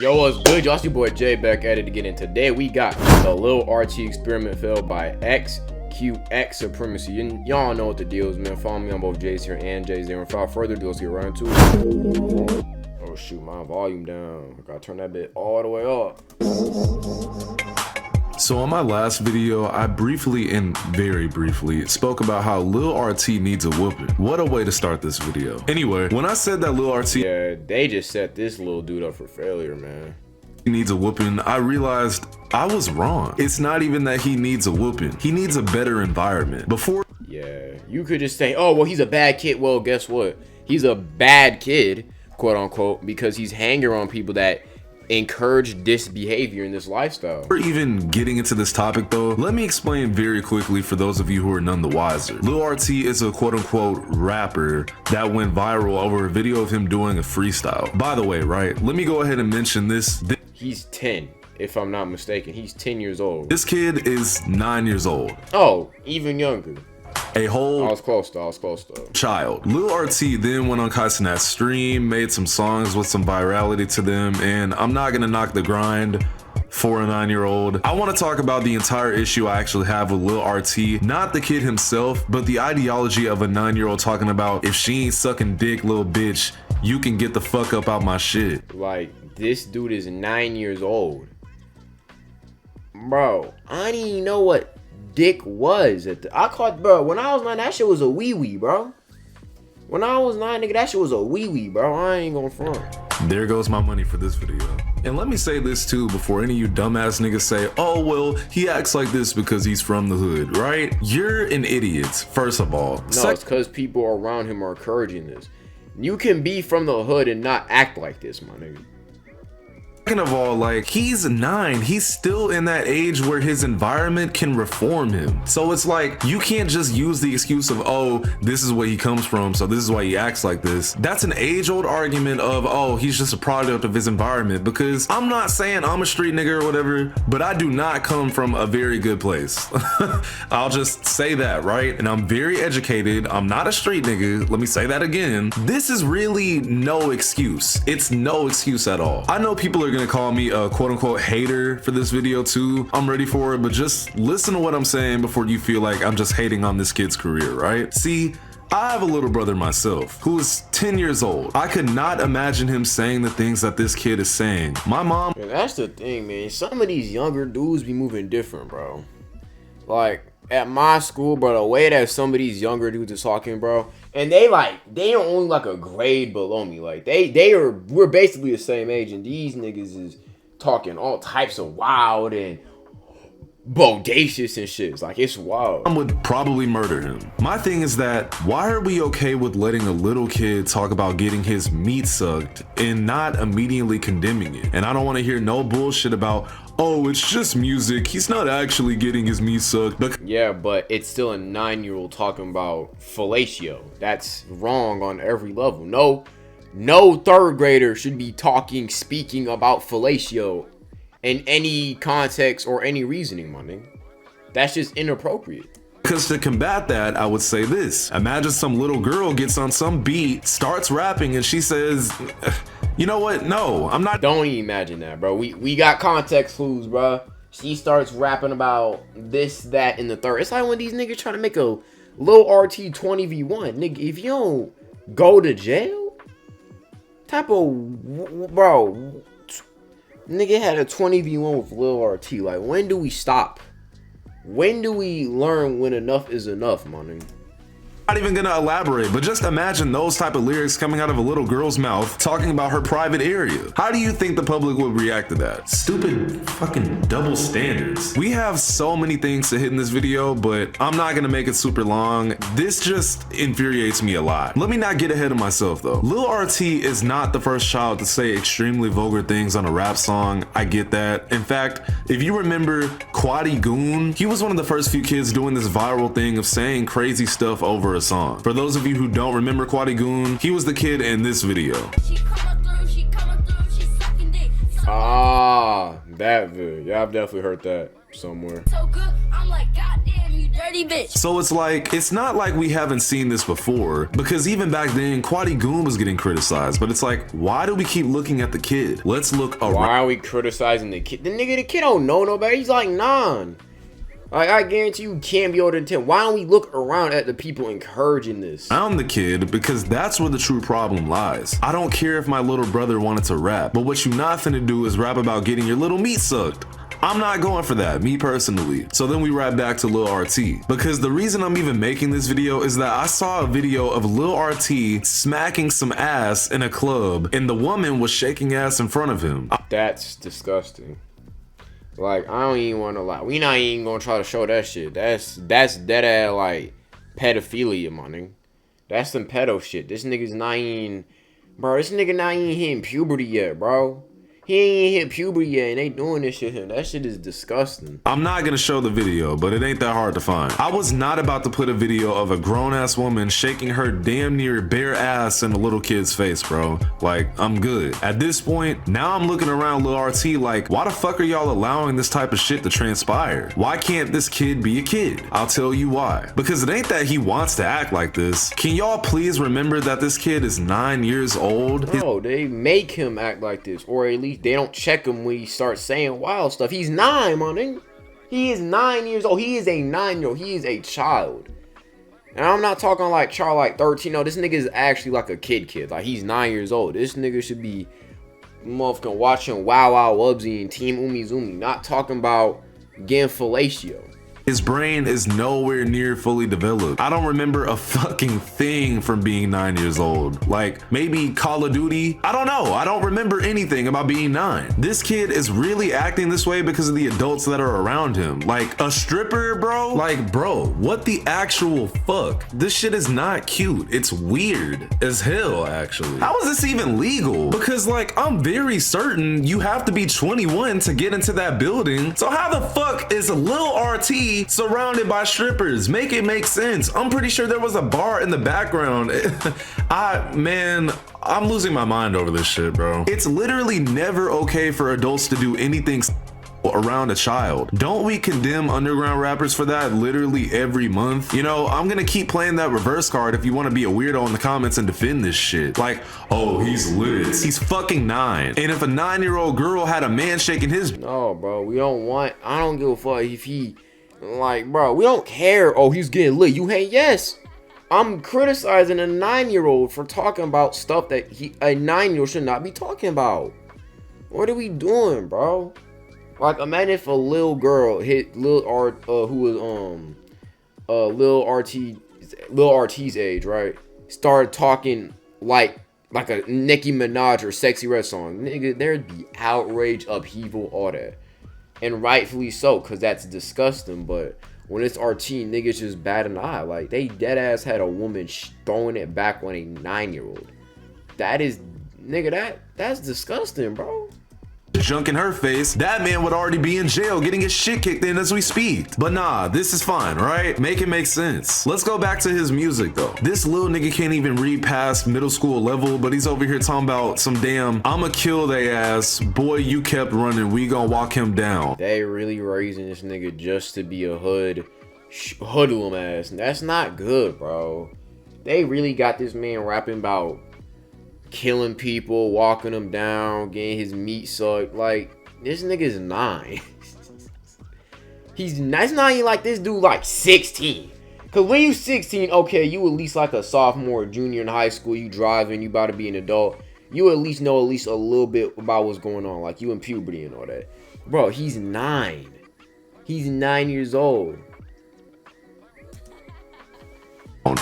Yo, what's good? Y'all, it's your boy Jay back at it again, and today we got the Lil RT Experiment Failed by XQX Supremacy. Y'all know what the deal is, man. Follow me on both J's here and J's there. Without further ado, let's get right into it. Oh shoot, my volume down. I gotta turn that bit all the way up. So on my last video, I briefly and very briefly spoke about how Lil RT needs a whooping. What a way to start this video. Anyway, when I said that Lil RT They just set this little dude up for failure, man. needs a whooping, I realized I was wrong. It's not even that he needs a whooping. He needs a better environment. Yeah, you could just say, oh, well, he's a bad kid. Well, guess what? He's a bad kid, quote unquote, because he's hanging around people that encourage this behavior in this lifestyle. Before even getting into this topic though, let me explain very quickly for those of you who are none the wiser. Lil RT is a quote-unquote rapper that went viral over a video of him doing a freestyle. By the way, right, let me go ahead and mention this. He's 10, if I'm not mistaken. He's 10 years old. This kid is 9 years old. Oh, even younger. A whole I was close though. child. Lil RT then went on Kaisenat's stream, made some songs with some virality to them, and I'm not gonna knock the grind for a 9-year-old. I want to talk about the entire issue I actually have with Lil RT, not the kid himself, but the ideology of a 9-year-old talking about, if she ain't sucking dick, little bitch, you can get the fuck up out my shit. Like, this dude is 9 years old. Bro, I didn't even know what dick was bro, when I was 9, that shit was a wee-wee, bro. When I was 9, nigga, that shit was a wee-wee, bro. I ain't gonna front. There goes my money for this video. And let me say this too before any of you dumbass niggas say, oh well, he acts like this because he's from the hood, right? You're an idiot, first of all. No, it's because people around him are encouraging this. You can be from the hood and not act like this, my nigga. Second of all, like, he's 9, he's still in that age where his environment can reform him. So it's like, you can't just use the excuse of, oh, this is where he comes from, so this is why he acts like this. That's an age-old argument of, oh, he's just a product of his environment, because I'm not saying I'm a street nigga or whatever, but I do not come from a very good place. I'll just say that, right? And I'm very educated. I'm not a street nigga. Let me say that again. This is really no excuse. It's no excuse at all. I know people are gonna call me a quote-unquote hater for this video too. I'm ready for it, but just listen to what I'm saying before you feel like I'm just hating on this kid's career, right? See, I have a little brother myself who is 10 years old. I could not imagine him saying the things that this kid is saying. My mom— Man, that's the thing, man. Some of these younger dudes be moving different, bro. Like, at my school, bro, the way that some of these younger dudes are talking, bro, and they are only like a grade below me. Like, we're basically the same age, and these niggas is talking all types of wild and bodacious and shit. It's like, it's wild. I would probably murder him. My thing is that, why are we okay with letting a little kid talk about getting his meat sucked and not immediately condemning it? And I don't want to hear no bullshit about, oh, it's just music, he's not actually getting his meat sucked. Yeah, but it's still a 9-year-old talking about fellatio. That's wrong on every level. No third grader should be speaking about fellatio in any context or any reasoning, my nigga. That's just inappropriate. Because to combat that, I would say this. Imagine some little girl gets on some beat, starts rapping, and she says, you know what? No, I'm not— Don't even imagine that, bro. We got context clues, bro. She starts rapping about this, that, and the third. It's like when these niggas trying to make a Lil RT 20v1. Nigga, if you don't go to jail, type of, bro, nigga had a 20v1 with Lil RT. Like, when do we stop? When do we learn when enough is enough, my nigga? Not even gonna elaborate, but just imagine those type of lyrics coming out of a little girl's mouth talking about her private area. How do you think the public would react to that? Stupid fucking double standards. We have so many things to hit in this video, but I'm not gonna make it super long. This just infuriates me a lot. Let me not get ahead of myself though. Lil RT is not the first child to say extremely vulgar things on a rap song. I get that. In fact, if you remember Quaddy Goon, he was one of the first few kids doing this viral thing of saying crazy stuff over a song. For those of you who don't remember Quaddy Goon, he was the kid in this video. Ah, that video. Yeah, I've definitely heard that somewhere. So good, I'm like, goddamn, you dirty bitch. So it's like, it's not like we haven't seen this before, because even back then, Quadi Goon was getting criticized, but it's like, why do we keep looking at the kid? Let's look around. Why are we criticizing the kid? The kid don't know nobody. He's like 9. Like, I guarantee you can't be older than 10. Why don't we look around at the people encouraging this? I'm the kid because that's where the true problem lies. I don't care if my little brother wanted to rap, but what you not finna do is rap about getting your little meat sucked. I'm not going for that, me personally. So then we rap back to Lil RT. Because the reason I'm even making this video is that I saw a video of Lil RT smacking some ass in a club and the woman was shaking ass in front of him. That's disgusting. Like, I don't even want to lie. We not even gonna try to show that shit. That's dead ass like pedophilia, my nigga. That's some pedo shit. This nigga's not even, bro. This nigga not even hitting puberty yet, bro. He ain't hit puberty yet, and they doing this shit. That shit is disgusting. I'm not gonna show the video, but it ain't that hard to find. I was not about to put a video of a grown-ass woman shaking her damn near bare ass in a little kid's face, bro. Like, I'm good. At this point, now I'm looking around Lil RT like, why the fuck are y'all allowing this type of shit to transpire? Why can't this kid be a kid? I'll tell you why. Because it ain't that he wants to act like this. Can y'all please remember that this kid is 9 years old? No, they make him act like this, or at least they don't check him when he starts saying wild stuff. He's 9, man. He is 9 years old. He is a 9-year-old. He is a child. And I'm not talking like child like 13. No, this nigga is actually like a kid. Like, he's 9 years old. This nigga should be motherfucking watching Wow Wow Wubsy and Team Umizoomi. Not talking about getting fellatio. His brain is nowhere near fully developed. I don't remember a fucking thing from being 9 years old. Like, maybe Call of Duty? I don't know. I don't remember anything about being 9. This kid is really acting this way because of the adults that are around him. Like, a stripper, bro? Like, bro, what the actual fuck? This shit is not cute. It's weird as hell, actually. How is this even legal? Because, like, I'm very certain you have to be 21 to get into that building. So how the fuck is Lil RT surrounded by strippers? Make it make sense. I'm pretty sure there was a bar in the background. Man, I'm losing my mind over this shit, bro. It's literally never okay for adults to do anything around a child. Don't we condemn underground rappers for that literally every month? You know, I'm gonna keep playing that reverse card if you want to be a weirdo in the comments and defend this shit. Like, oh, he's lit. He's fucking 9. And if a 9-year-old girl had a man shaking his... No, bro, we don't want... I don't give a fuck if he... Like, bro, we don't care. Oh, he's getting lit. You hate? Yes. I'm criticizing a 9-year-old for talking about stuff that a 9-year-old should not be talking about. What are we doing, bro? Like, imagine if a little girl hit Lil RT's age, right? Started talking like a Nicki Minaj or Sexy Red song. Nigga, there'd be outrage, upheaval, all that. And rightfully so, because that's disgusting. But when it's RT, niggas just bat an eye. Like, they dead ass had a woman throwing it back on a 9-year-old. That is, nigga, that's disgusting, bro. Junk in her face, that man would already be in jail getting his shit kicked in as we speak. But nah, this is fine, right? Make it make sense. Let's go back to his music though. This little nigga can't even read past middle school level, but he's over here talking about some damn I'ma kill they ass, boy you kept running, we gonna walk him down. They really raising this nigga just to be a hoodlum ass. That's not good, bro. They really got this man rapping about killing people, walking them down, getting his meat sucked. Like, this nigga's 9. It's not even like this dude like 16. Cause when you 16, okay, you at least like a sophomore, junior in high school, you driving, you about to be an adult. You at least know a little bit about what's going on, like you in puberty and all that. Bro, he's 9. He's 9 years old.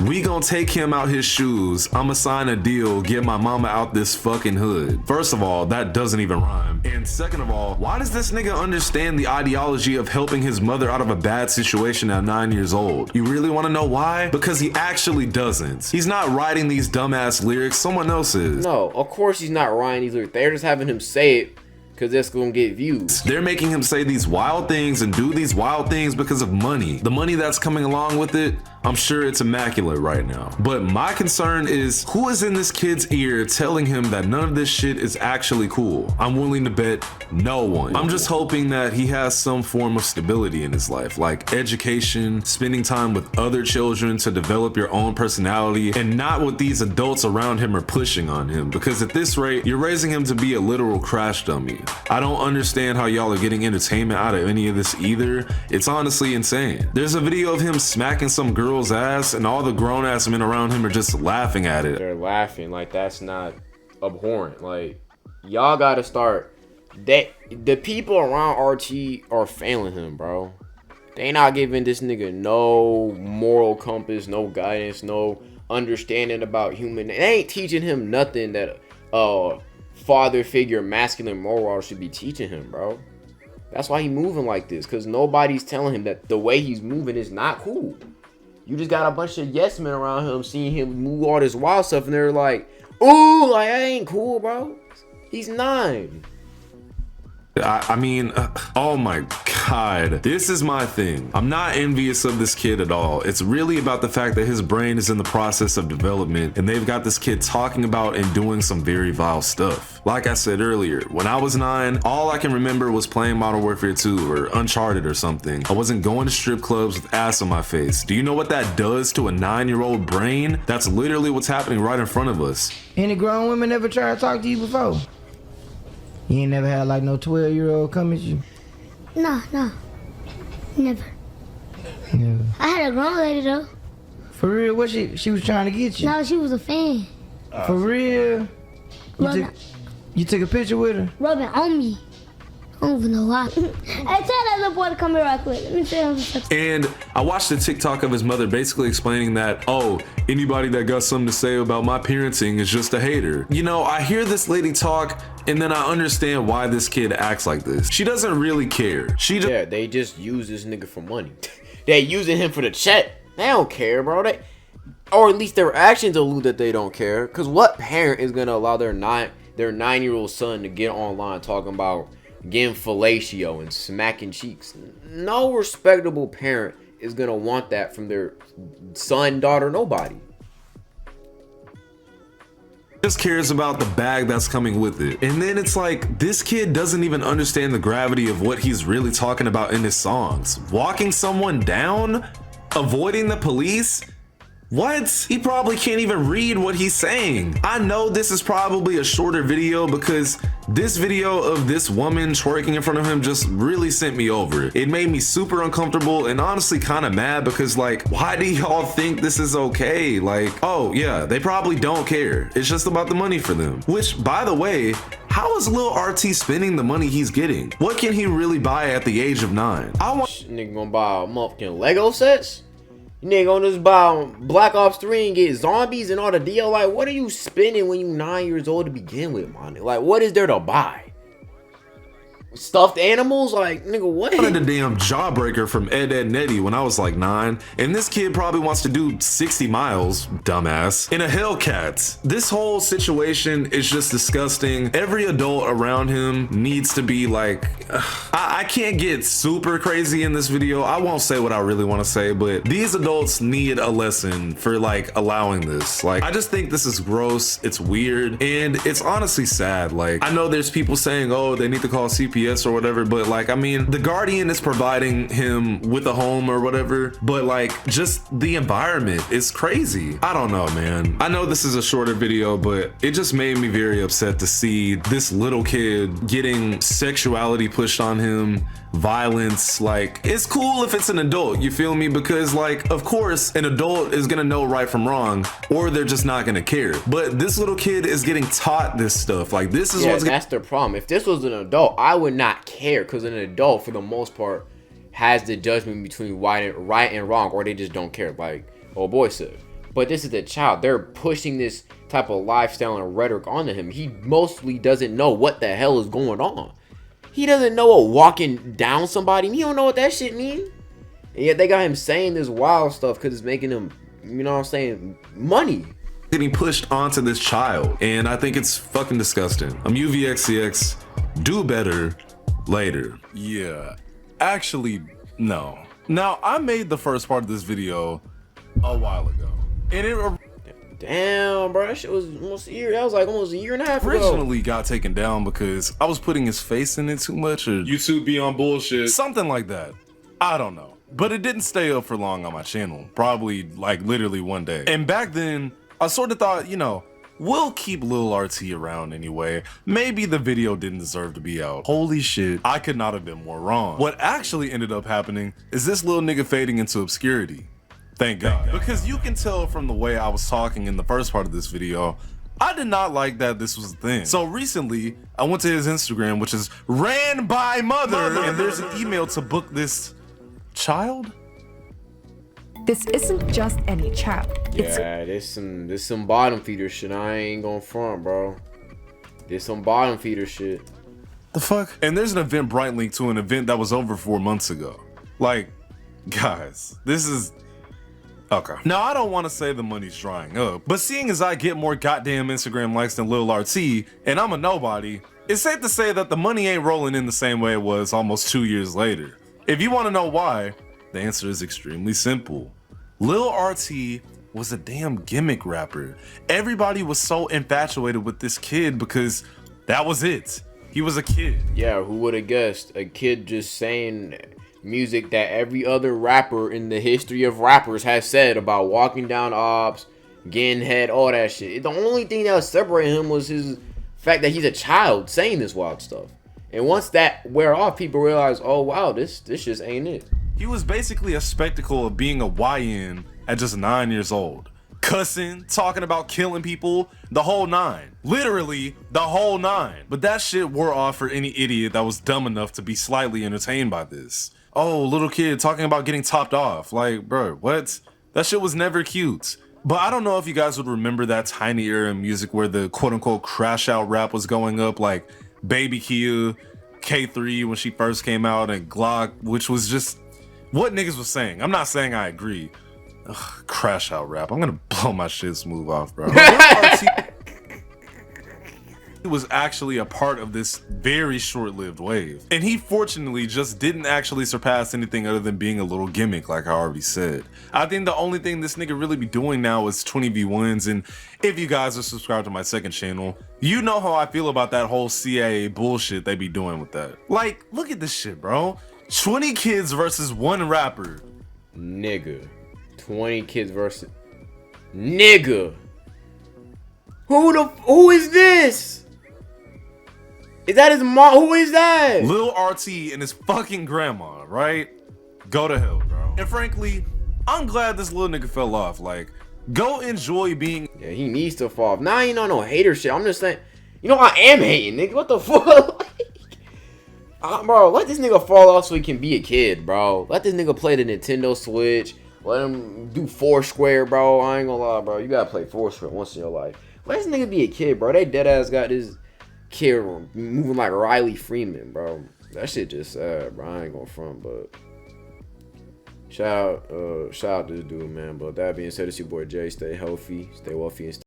We gonna take him out his shoes. I'ma sign a deal, get my mama out this fucking hood. First of all, that doesn't even rhyme. And second of all, why does this nigga understand the ideology of helping his mother out of a bad situation at 9 years old? You really wanna know why? Because he actually doesn't. He's not writing these dumbass lyrics, someone else is. No, of course he's not writing these lyrics. They're just having him say it because that's gonna get views. They're making him say these wild things and do these wild things because of money. The money that's coming along with it, I'm sure it's immaculate right now. But my concern is who is in this kid's ear telling him that none of this shit is actually cool? I'm willing to bet no one. I'm just hoping that he has some form of stability in his life, like education, spending time with other children to develop your own personality, and not what these adults around him are pushing on him. Because at this rate, you're raising him to be a literal crash dummy. I don't understand how y'all are getting entertainment out of any of this either. It's honestly insane. There's a video of him smacking some girl's ass and all the grown ass men around him are just laughing at it. They're laughing like that's not abhorrent. Like, y'all gotta start. The people around RT are failing him, bro. They not giving this nigga no moral compass, no guidance, no understanding about human. They ain't teaching him nothing that father figure, masculine moral should be teaching him, bro. That's why he moving like this, because nobody's telling him that the way he's moving is not cool. You just got a bunch of yes men around him seeing him move all this wild stuff, and they're like, ooh, like, that ain't cool, bro. He's 9. I mean, oh my God, this is my thing. I'm not envious of this kid at all. It's really about the fact that his brain is in the process of development and they've got this kid talking about and doing some very vile stuff. Like I said earlier, when I was 9, all I can remember was playing Modern Warfare 2 or Uncharted or something. I wasn't going to strip clubs with ass on my face. Do you know what that does to a 9-year-old brain? That's literally what's happening right in front of us. Any grown women ever try to talk to you before? You ain't never had like no 12-year-old come at you? No, never. Never. I had a grown lady though. For real? What she was trying to get you? No, she was a fan. For real? You took a picture with her? Rubbing on me. I don't even know why. Hey, tell that little boy to come here right quick. Let me tell him something. And I watched a TikTok of his mother basically explaining that, oh, anybody that got something to say about my parenting is just a hater. You know, I hear this lady talk and then I understand why this kid acts like this. She doesn't really care. Yeah, they just use this nigga for money. They using him for the check. They don't care, bro. Or at least their actions allude that they don't care. Cause what parent is gonna allow their 9-year-old son to get online talking about getting fellatio and smacking cheeks? No respectable parent is gonna want that from their son, daughter, nobody. Just cares about the bag that's coming with it. And then it's like, this kid doesn't even understand the gravity of what he's really talking about in his songs. Walking someone down? Avoiding the police? What? He probably can't even read what he's saying. I know this is probably a shorter video because this video of this woman twerking in front of him just really sent me over it. It made me super uncomfortable and honestly kind of mad because, like, why do y'all think this is okay? Like, oh yeah, they probably don't care. It's just about the money for them. Which, by the way, how is Lil RT spending the money he's getting? What can he really buy at the age of 9? Nigga gonna buy a motherfucking Lego sets? Nigga gonna just buy Black Ops 3 and get zombies and all the deal. Like, what are you spending when you 9 years old to begin with, man? Like, what is there to buy? Stuffed animals? Like, nigga, what? I wanted a damn Jawbreaker from Ed, Edd n Eddy when I was like 9, and this kid probably wants to do 60 miles, dumbass, in a Hellcat. This whole situation is just disgusting. Every adult around him needs to be like, I can't get super crazy in this video. I won't say what I really want to say, but these adults need a lesson for like allowing this. Like, I just think this is gross, it's weird, and it's honestly sad. Like, I know there's people saying, oh, they need to call CPS or whatever, but like, I mean, the Guardian is providing him with a home or whatever, but like, just the environment is crazy. I don't know, man. I know this is a shorter video, but it just made me very upset to see this little kid getting sexuality pushed on him, violence. Like, it's cool if it's an adult, you feel me? Because like, of course an adult is gonna know right from wrong, or they're just not gonna care. But this little kid is getting taught this stuff. Like, this is what's that's the problem. If this was an adult, I would not care, because an adult for the most part has the judgment between right and wrong, or they just don't care, like old boy said. But this is a child. They're pushing this type of lifestyle and rhetoric onto him. He mostly doesn't know what the hell is going on. He doesn't know what walking down somebody, he don't know what that shit mean. And yet they got him saying this wild stuff because it's making him, you know what I'm saying, money. Getting pushed onto this child, and I think it's fucking disgusting. I'm UVXCX. Do better later. Yeah, actually, no. Now, I made the first part of this video a while ago. And it Damn, bro, that shit was almost a year. That was like almost a year and a half ago. originally got taken down because I was putting his face in it too much, or YouTube be on bullshit, something like that. I don't know. But it didn't stay up for long on my channel. Probably like literally one day. And back then, I sort of thought, you know, we'll keep Lil RT around anyway. Maybe the video didn't deserve to be out. Holy shit, I could not have been more wrong. What actually ended up happening is this little nigga fading into obscurity. Thank God. Because you can tell from the way I was talking in the first part of this video, I did not like that this was a thing. So recently, I went to his Instagram, which is ran by mother, and there's an email to book this child? This isn't just any child. Yeah, there's some bottom feeder shit. I ain't gonna front, bro. There's some bottom feeder shit. The fuck? And there's an event Bright linked to an event that was over 4 months ago. Like, guys, this is... Okay. Now, I don't want to say the money's drying up, but seeing as I get more goddamn Instagram likes than Lil RT, and I'm a nobody, it's safe to say that the money ain't rolling in the same way it was almost 2 years later. If you want to know why, the answer is extremely simple. Lil RT was a damn gimmick rapper. Everybody was so infatuated with this kid because that was it. He was a kid. Yeah, who would have guessed? A kid just saying music that every other rapper in the history of rappers has said about walking down ops, getting head, all that shit. The only thing that was separating him was his fact that he's a child saying this wild stuff. And once that wear off, people realize, oh wow, this just ain't it. He was basically a spectacle of being a YN at just 9 years old. Cussing, talking about killing people, the whole nine. Literally, the whole nine. But that shit wore off for any idiot that was dumb enough to be slightly entertained by this. Oh, little kid talking about getting topped off. Like, bro, what? That shit was never cute. But I don't know if you guys would remember that tiny era in music where the quote-unquote crash out rap was going up, like Baby Kia, K3 when she first came out, and Glock, which was just what niggas was saying. I'm not saying I agree. Ugh, crash out rap. I'm gonna blow my shit smooth off, bro. He was actually a part of this very short-lived wave. And he fortunately just didn't actually surpass anything other than being a little gimmick, like I already said. I think the only thing this nigga really be doing now is 20v1s, and if you guys are subscribed to my second channel, you know how I feel about that whole CIA bullshit they be doing with that. Like, look at this shit, bro. 20 kids versus one rapper. Nigga. 20 kids versus... Nigga. Who is this? Is that his mom? Who is that? Lil RT and his fucking grandma, right? Go to hell, bro. And frankly, I'm glad this little nigga fell off. Like, go enjoy being... Yeah, he needs to fall off. Nah, I ain't on no hater shit. I'm just saying, you know, I am hating, nigga. What the fuck? Bro, let this nigga fall off so he can be a kid, bro. Let this nigga play the Nintendo Switch. Let him do Foursquare, bro. I ain't gonna lie, bro. You gotta play Foursquare once in your life. Let this nigga be a kid, bro. They dead ass got this kid moving like Riley Freeman, bro. That shit just sad, bro. I ain't gonna front, but shout out to this dude, man. But that being said, it's your boy Jay. Stay healthy, stay wealthy, and stay